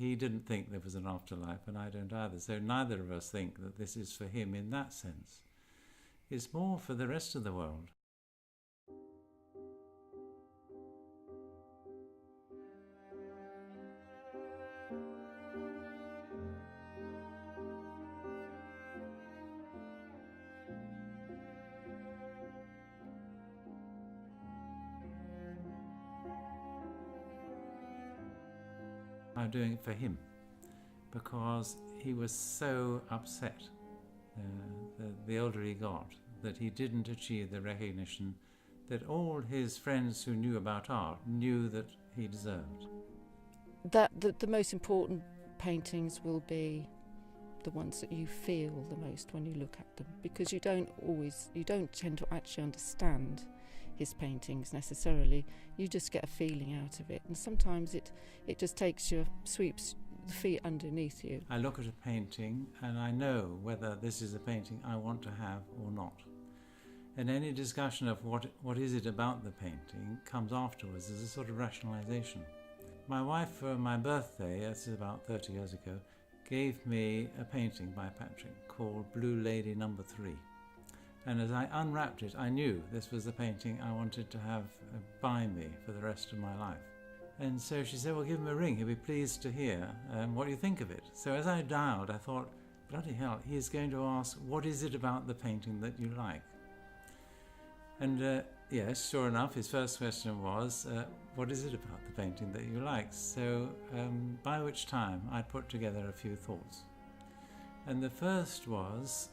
he didn't think there was an afterlife, and I don't either. So neither of us think that this is for him in that sense. It's more for the rest of the world. I'm doing it for him because he was so upset the older he got that he didn't achieve the recognition that all his friends who knew about art knew that he deserved. That the most important paintings will be the ones that you feel the most when you look at them, because you don't tend to actually understand his paintings necessarily. You just get a feeling out of it, and sometimes it just sweeps the feet underneath you. I look at a painting and I know whether this is a painting I want to have or not. And any discussion of what is it about the painting comes afterwards as a sort of rationalization. My wife, for my birthday, this is about 30 years ago, gave me a painting by Patrick called Blue Lady No. 3. And as I unwrapped it, I knew this was the painting I wanted to have by me for the rest of my life. And so she said, well, give him a ring. He'll be pleased to hear what you think of it. So as I dialed, I thought, bloody hell, he's going to ask, what is it about the painting that you like? And yes, sure enough, his first question was, what is it about the painting that you like? So by which time I'd put together a few thoughts. And the first was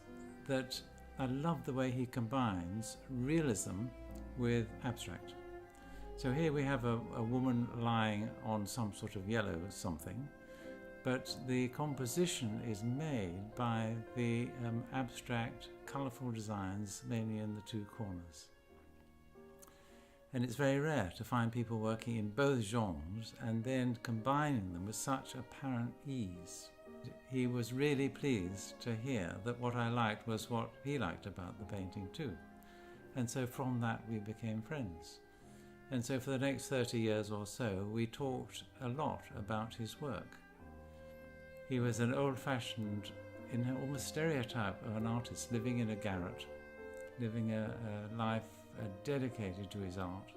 that I love the way he combines realism with abstract. So here we have a woman lying on some sort of yellow something, but the composition is made by the abstract, colourful designs, mainly in the two corners. And it's very rare to find people working in both genres and then combining them with such apparent ease. He was really pleased to hear that what I liked was what he liked about the painting too. And so from that we became friends. And so for the next 30 years or so, we talked a lot about his work. He was an old-fashioned, almost stereotype of an artist living in a garret, living a life dedicated to his art,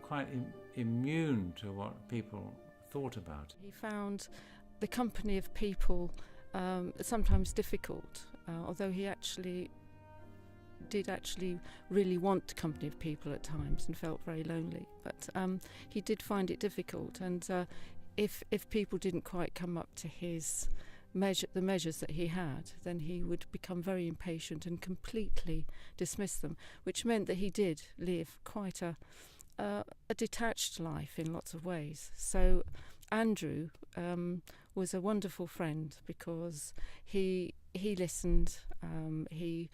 quite immune to what people thought about. He found the company of people sometimes difficult, although he did really want the company of people at times and felt very lonely, but he did find it difficult, and if people didn't quite come up to the measures that he had, then he would become very impatient and completely dismiss them, which meant that he did live quite a detached life in lots of ways. So Andrew was a wonderful friend because he listened, he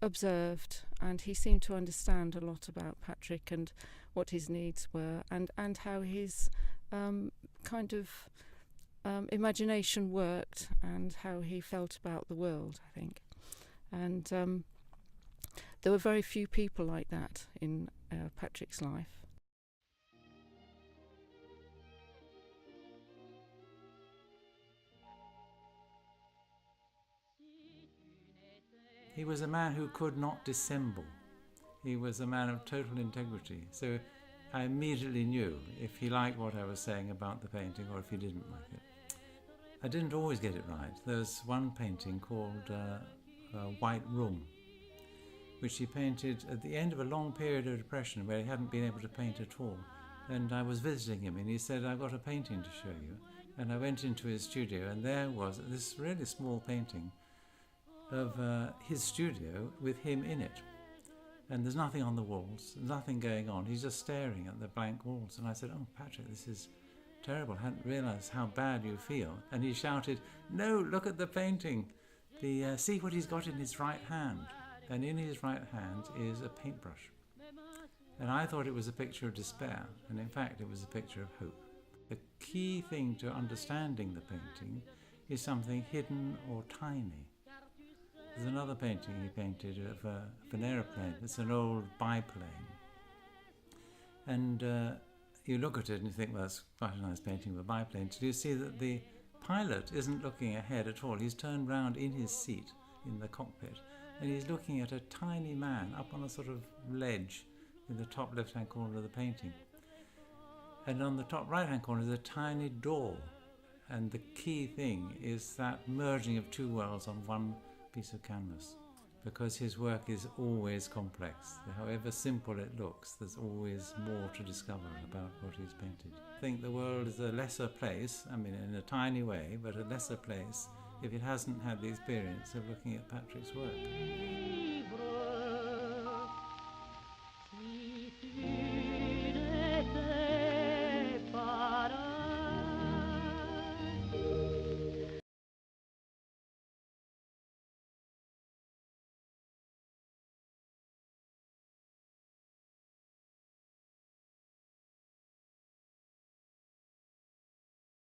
observed, and he seemed to understand a lot about Patrick and what his needs were, and how his imagination worked and how he felt about the world, I think. And there were very few people like that in Patrick's life. He was a man who could not dissemble. He was a man of total integrity. So I immediately knew if he liked what I was saying about the painting or if he didn't like it. I didn't always get it right. There's one painting called White Room, which he painted at the end of a long period of depression where he hadn't been able to paint at all. And I was visiting him and he said, I've got a painting to show you. And I went into his studio and there was this really small painting of his studio with him in it. And there's nothing on the walls, nothing going on. He's just staring at the blank walls. And I said, oh, Patrick, this is terrible. I hadn't realised how bad you feel. And he shouted, no, look at the painting. See what he's got in his right hand. And in his right hand is a paintbrush. And I thought it was a picture of despair. And in fact, it was a picture of hope. The key thing to understanding the painting is something hidden or tiny. There's another painting he painted of an aeroplane. It's an old biplane. And you look at it and you think, well, it's quite a nice painting of a biplane, till you see that the pilot isn't looking ahead at all. He's turned round in his seat in the cockpit, and he's looking at a tiny man up on a sort of ledge in the top left-hand corner of the painting. And on the top right-hand corner is a tiny door. And the key thing is that merging of two worlds on one piece of canvas. Because his work is always complex. However simple it looks, there's always more to discover about what he's painted. I think the world is a lesser place, I mean in a tiny way, but a lesser place if it hasn't had the experience of looking at Patrick's work.